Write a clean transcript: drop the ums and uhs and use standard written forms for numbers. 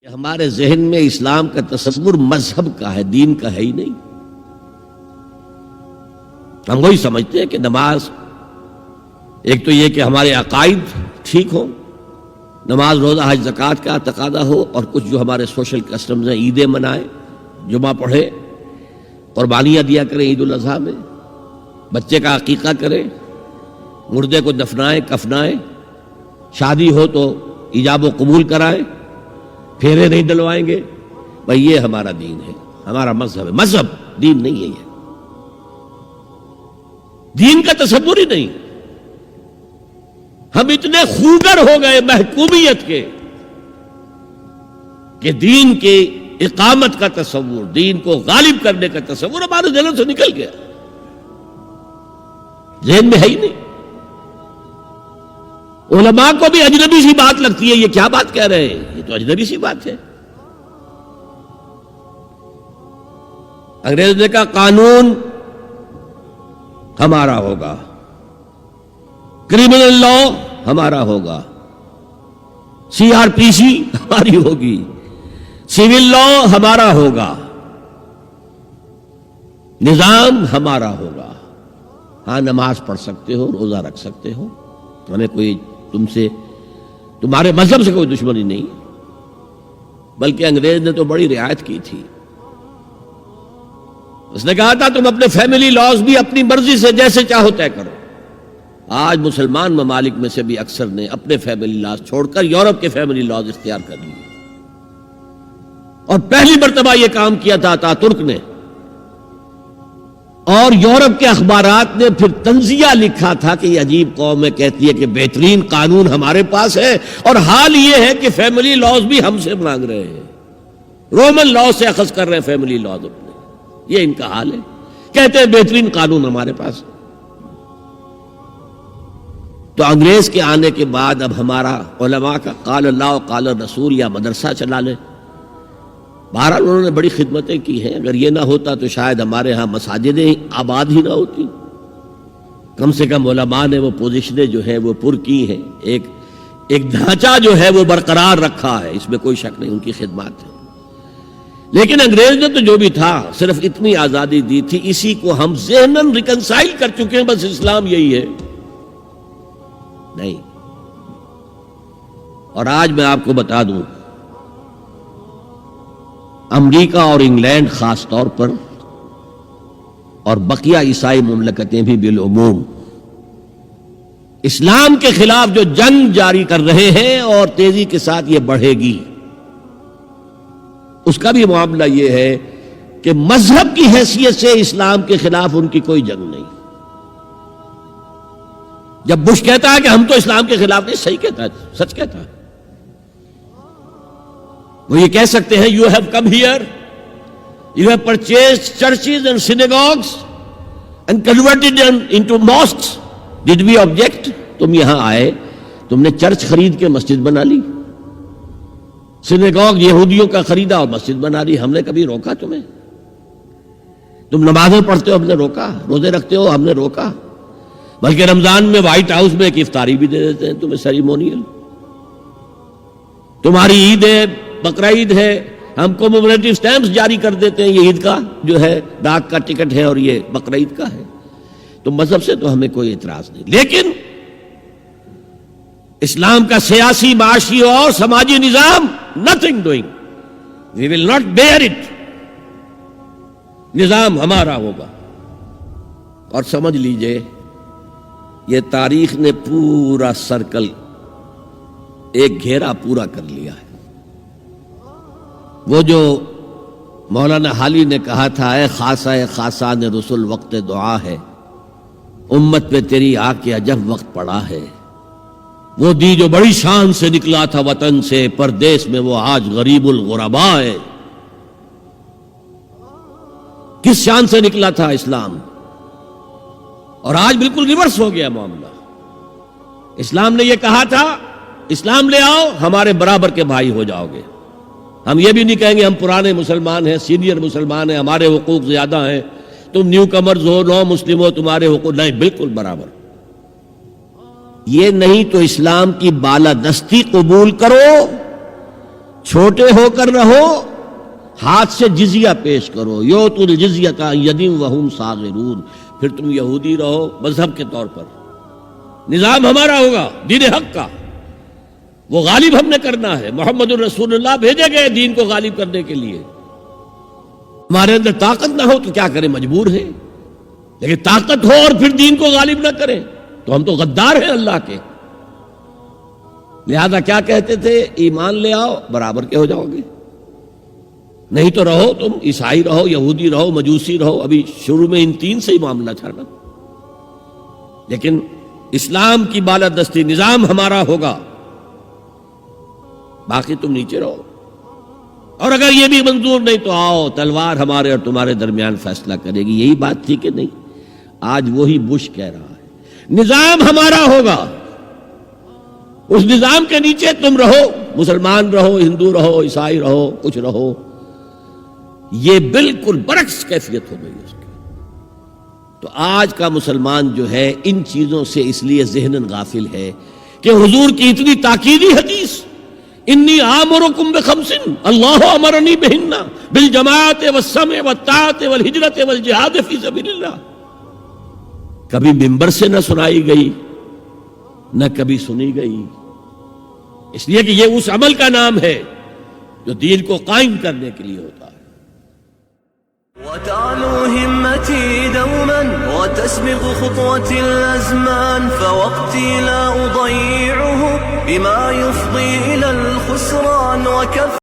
ہمارے ذہن میں اسلام کا تصور مذہب کا ہے، دین کا ہے ہی نہیں۔ ہم وہی سمجھتے ہیں کہ نماز ایک تو یہ کہ ہمارے عقائد ٹھیک ہوں، نماز روزہ حج زکوٰۃ کا تقاضا ہو، اور کچھ جو ہمارے سوشل کسٹمز ہیں، عیدیں منائیں، جمعہ پڑھے، قربانیاں دیا کریں عید الاضحیٰ میں، بچے کا عقیقہ کریں، مردے کو دفنائیں کفنائیں، شادی ہو تو ایجاب و قبول کرائیں، پھیرے نہیں ڈلوائیں گے۔ بھائی یہ ہمارا دین ہے، ہمارا مذہب ہے۔ مذہب دین نہیں ہے، یہ دین کا تصور ہی نہیں۔ ہم اتنے خوگر ہو گئے محکومیت کے کہ دین کی اقامت کا تصور، دین کو غالب کرنے کا تصور ہمارے ذہن سے نکل گیا، ذہن میں ہے ہی نہیں۔ علماء کو بھی اجنبی سی بات لگتی ہے، یہ کیا بات کہہ رہے ہیں، یہ تو اجنبی سی بات ہے۔ انگریز نے کہا قانون ہمارا ہوگا، کرمنل لا ہمارا ہوگا، CRPC ہماری ہوگی، سول لا ہمارا ہوگا، نظام ہمارا ہوگا۔ ہاں نماز پڑھ سکتے ہو، روزہ رکھ سکتے ہو، ہمیں کوئی تم سے، تمہارے مذہب سے کوئی دشمنی نہیں، بلکہ انگریز نے تو بڑی رعایت کی تھی۔ اس نے کہا تھا تم اپنے فیملی لاز بھی اپنی مرضی سے جیسے چاہو طے کرو۔ آج مسلمان ممالک میں سے بھی اکثر نے اپنے فیملی لاز چھوڑ کر یورپ کے فیملی لاز اختیار کر لیے، اور پہلی مرتبہ یہ کام کیا تھا ترک نے، اور یورپ کے اخبارات نے پھر تنزیہ لکھا تھا کہ یہ عجیب قوم ہے، کہتی ہے کہ بہترین قانون ہمارے پاس ہے، اور حال یہ ہے کہ فیملی لاز بھی ہم سے مانگ رہے ہیں، رومن لاز سے اخذ کر رہے ہیں فیملی لاز اپنے۔ یہ ان کا حال ہے، کہتے ہیں بہترین قانون ہمارے پاس۔ تو انگریز کے آنے کے بعد اب ہمارا علماء کا قال اللہ و قال رسول یا مدرسہ چلا لیں۔ بہرحال انہوں نے بڑی خدمتیں کی ہیں، اگر یہ نہ ہوتا تو شاید ہمارے ہاں مساجدیں آباد ہی نہ ہوتی۔ کم سے کم علماء نے وہ پوزیشنیں جو ہیں وہ پر کی ہیں، ایک ڈھانچہ جو ہے وہ برقرار رکھا ہے، اس میں کوئی شک نہیں، ان کی خدمات ہے۔ لیکن انگریز نے تو جو بھی تھا صرف اتنی آزادی دی تھی، اسی کو ہم ذہناً ریکنسائل کر چکے ہیں، بس اسلام یہی ہے نہیں۔ اور آج میں آپ کو بتا دوں، امریکہ اور انگلینڈ خاص طور پر، اور بقیہ عیسائی مملکتیں بھی بالعموم، اسلام کے خلاف جو جنگ جاری کر رہے ہیں اور تیزی کے ساتھ یہ بڑھے گی، اس کا بھی معاملہ یہ ہے کہ مذہب کی حیثیت سے اسلام کے خلاف ان کی کوئی جنگ نہیں۔ جب بش کہتا ہے کہ ہم تو اسلام کے خلاف نہیں، صحیح کہتا ہے، سچ کہتا ہے۔ وہ یہ کہہ سکتے ہیں you have come here, you have purchased churches and synagogues and converted into mosques, did we object? تم یہاں آئے، تم نے چرچ خرید کے مسجد بنا لی، سینیگاگ یہودیوں کا خریدا اور مسجد بنا لی، ہم نے کبھی روکا تمہیں؟ تم نمازیں پڑھتے ہو، ہم نے روکا؟ روزے رکھتے ہو، ہم نے روکا؟ بلکہ رمضان میں وائٹ ہاؤس میں ایک افطاری بھی دے دیتے ہیں تمہیں، سیریمونیل۔ تمہاری عید ہے، بقرہ عید ہے، ہم کومیموریٹو سٹیمپس جاری کر دیتے ہیں، یہ عید کا جو ہے ڈاک کا ٹکٹ ہے اور یہ بقرہ عید کا ہے۔ تو مذہب سے تو ہمیں کوئی اعتراض نہیں، لیکن اسلام کا سیاسی، معاشی اور سماجی نظام nothing doing, we will not bear it، نظام ہمارا ہوگا۔ اور سمجھ لیجئے یہ تاریخ نے پورا سرکل، ایک گھیرا پورا کر لیا ہے۔ وہ جو مولانا حالی نے کہا تھا، اے خاصہ خاصان رسول وقت دعا ہے، امت پہ تیری آ کے عجب وقت پڑا ہے، وہ دی جو بڑی شان سے نکلا تھا وطن سے، پردیس میں وہ آج غریب الغرباء ہے۔ کس شان سے نکلا تھا اسلام، اور آج بالکل ریورس ہو گیا معاملہ۔ اسلام نے یہ کہا تھا اسلام لے آؤ، ہمارے برابر کے بھائی ہو جاؤ گے۔ ہم یہ بھی نہیں کہیں گے ہم پرانے مسلمان ہیں، سینئر مسلمان ہیں، ہمارے حقوق زیادہ ہیں، تم نیو کمرز ہو، نو مسلم ہو، تمہارے حقوق نہیں، بالکل برابر۔ یہ نہیں تو اسلام کی بالادستی قبول کرو، چھوٹے ہو کر رہو، ہاتھ سے جزیہ پیش کرو، یؤتوا الجزیۃ عن ید وہم صاغرون، پھر تم یہودی رہو مذہب کے طور پر، نظام ہمارا ہوگا دین حق کا، وہ غالب ہم نے کرنا ہے، محمد الرسول اللہ بھیجے گئے دین کو غالب کرنے کے لیے، ہمارے اندر طاقت نہ ہو تو کیا کریں، مجبور ہیں، لیکن طاقت ہو اور پھر دین کو غالب نہ کریں تو ہم تو غدار ہیں اللہ کے۔ لہذا کیا کہتے تھے، ایمان لے آؤ برابر کے ہو جاؤ گے، نہیں تو رہو تم عیسائی رہو، یہودی رہو، مجوسی رہو، ابھی شروع میں ان تین سے ہی معاملہ تھا نا، لیکن اسلام کی بالادستی نظام ہمارا ہوگا، باقی تم نیچے رہو، اور اگر یہ بھی منظور نہیں تو آؤ تلوار ہمارے اور تمہارے درمیان فیصلہ کرے گی۔ یہی بات تھی کہ نہیں؟ آج وہی بش کہہ رہا ہے نظام ہمارا ہوگا، اس نظام کے نیچے تم رہو، مسلمان رہو، ہندو رہو، عیسائی رہو، کچھ رہو۔ یہ بالکل برعکس کیفیت ہو گئی اس کی۔ تو آج کا مسلمان جو ہے ان چیزوں سے اس لیے ذہناً غافل ہے کہ حضور کی اتنی تاکیدی حدیث، انی آمرکم بخمس اللہ امرنی بہن بالجماعت والسمع والطاعت والہجرت والجہاد فی سبیل اللہ، کبھی ممبر سے نہ سنائی گئی نہ کبھی سنی گئی، اس لیے کہ یہ اس عمل کا نام ہے جو دین کو قائم کرنے کے لیے ہوتا ہے۔ وتعلو همتي دوما وتسبق خطوتي الأزمان، فوقتي لا أضيعه بما يفضي إلى الخسران، وكف